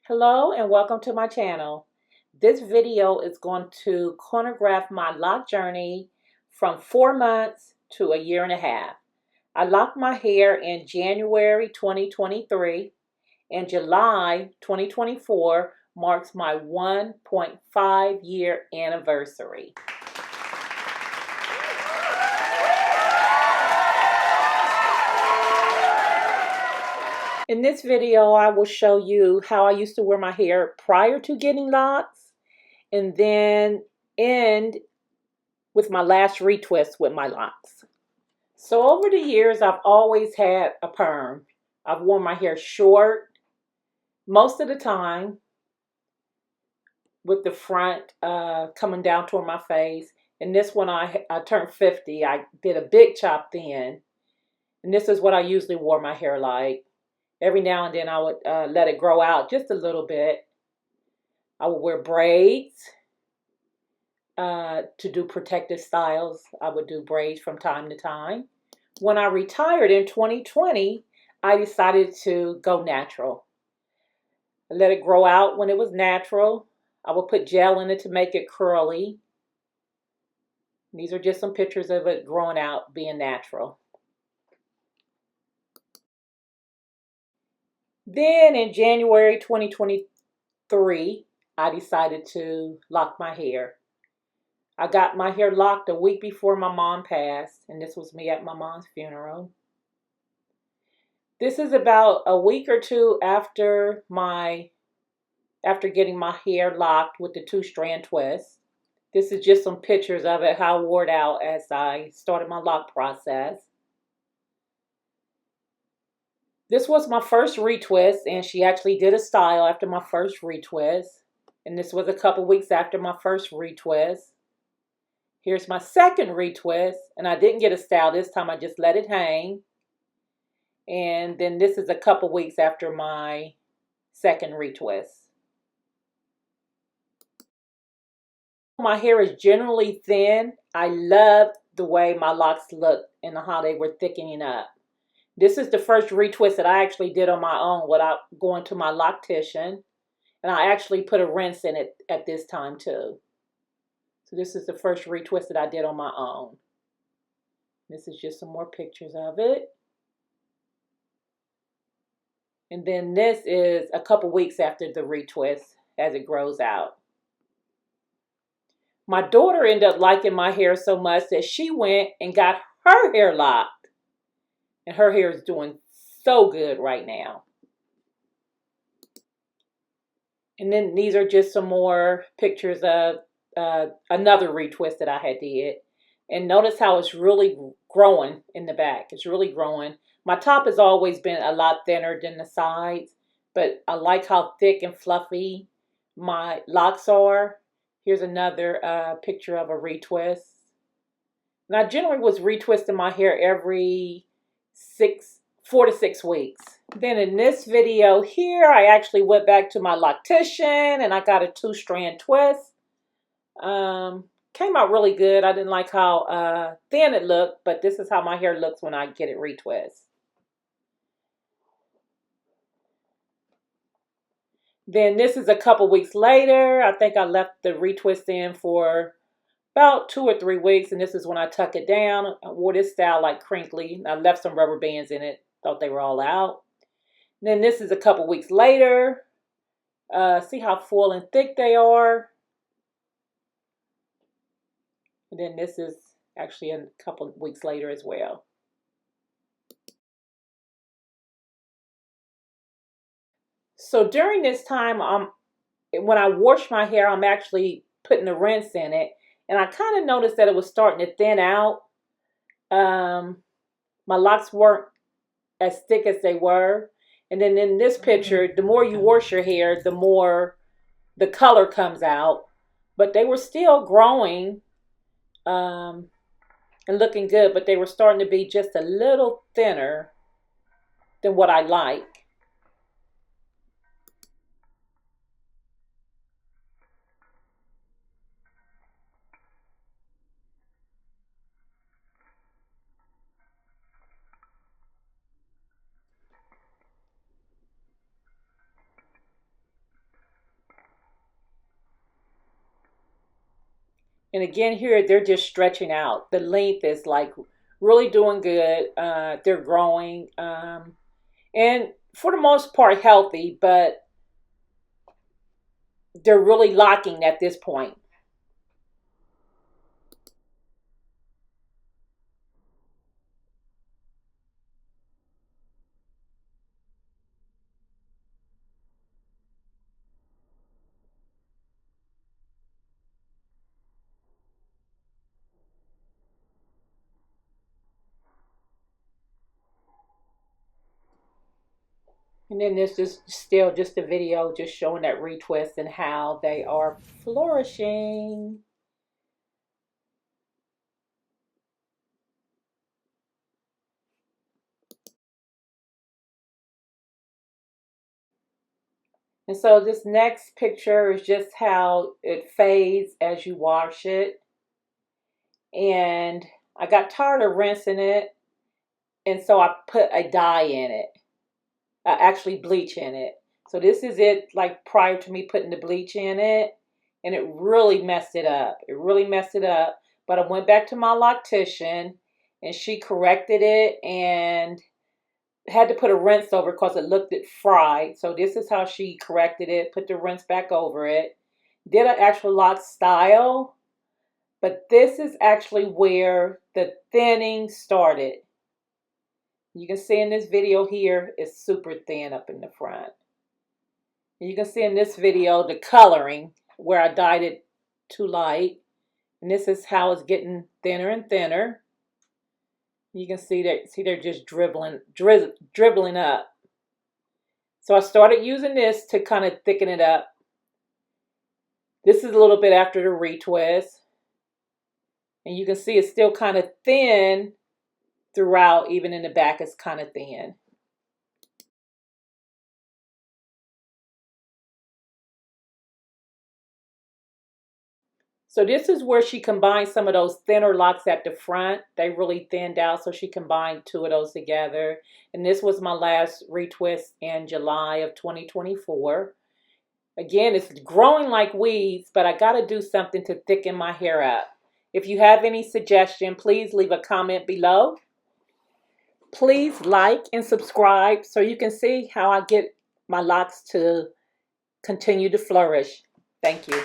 Hello and welcome to my channel. This video is going to chronograph my lock journey from 4 months to a year and a half. I locked my hair in January 2023 and July 2024 marks my 1.5 year anniversary. In this video, I will show you how I used to wear my hair prior to getting locks and then end with my last retwist with my locks. So over the years, I've always had a perm. I've worn my hair short most of the time with the front coming down toward my face. And this one, I turned 50. I did a big chop then. And this is what I usually wore my hair like. Every now and then I would let it grow out just a little bit. I would wear braids to do protective styles. I would do braids from time to time. When I retired in 2020, I decided to go natural. I let it grow out when it was natural. I would put gel in it to make it curly. These are just some pictures of it growing out, being natural. Then in January 2023, I decided to lock my hair. I got my hair locked a week before my mom passed, and this was me at my mom's funeral. This is about a week or two after getting my hair locked with the 2-strand twist. This is just some pictures of it, how I wore it out as I started my lock process. This was my first retwist, and she actually did a style after my first retwist. And this was a couple weeks after my first retwist. Here's my second retwist, and I didn't get a style this time. I just let it hang. And then this is a couple weeks after my second retwist. My hair is generally thin. I love the way my locks look and how they were thickening up. This is the first retwist that I actually did on my own without going to my loctician. And I actually put a rinse in it at this time too. So this is the first retwist that I did on my own. This is just some more pictures of it. And then this is a couple weeks after the retwist as it grows out. My daughter ended up liking my hair so much that she went and got her hair locked. And her hair is doing so good right now. And then these are just some more pictures of another retwist that I had did. And notice how it's really growing in the back. It's really growing. My top has always been a lot thinner than the sides, but I like how thick and fluffy my locks are. Here's another picture of a retwist. And I generally was retwisting my hair every 4 to 6 weeks. Then in this video here, I actually went back to my loctician and I got a 2-strand twist. Came out really good. I didn't like how thin it looked, but this is how my hair looks when I get it retwist. Then this is a couple weeks later. I think I left the retwist in for about 2 or 3 weeks, and this is when I tuck it down. I wore this style like crinkly. I left some rubber bands in it. Thought they were all out. Then this is a couple weeks later. See how full and thick they are. And then this is actually a couple of weeks later as well. So during this time, when I wash my hair, I'm actually putting a rinse in it. And I kind of noticed that it was starting to thin out. My locks weren't as thick as they were. And then in this picture, the more you wash your hair, the more the color comes out. But they were still growing and looking good, but they were starting to be just a little thinner than what I like. And again, here they're just stretching out. The length is like really doing good. They're growing, and for the most part healthy, but they're really locking at this point. And then this is still just a video just showing that retwist and how they are flourishing. And so this next picture is just how it fades as you wash it. And I got tired of rinsing it, and so I put a dye in it, actually bleach in it. So this is it like prior to me putting the bleach in it, and it really messed it up. It really messed it up. But I went back to my loctician, and she corrected it and had to put a rinse over because it looked it fried. So this is how she corrected it, put the rinse back over it. Did an actual lock style, but this is actually where the thinning started. You can see in this video here, it's super thin up in the front. And you can see in this video the coloring where I dyed it too light. And this is how it's getting thinner and thinner. You can see that, they're just dribbling up. So I started using this to kind of thicken it up. This is a little bit after the retwist. And you can see it's still kind of thin throughout, even in the back it's kind of thin. So this is where she combined some of those thinner locks at the front. They really thinned out, so she combined two of those together. And this was my last retwist in July of 2024. Again, it's growing like weeds, but I got to do something to thicken my hair up. If you have any suggestion, please leave a comment below. Please like and subscribe so you can see how I get my locks to continue to flourish. Thank you.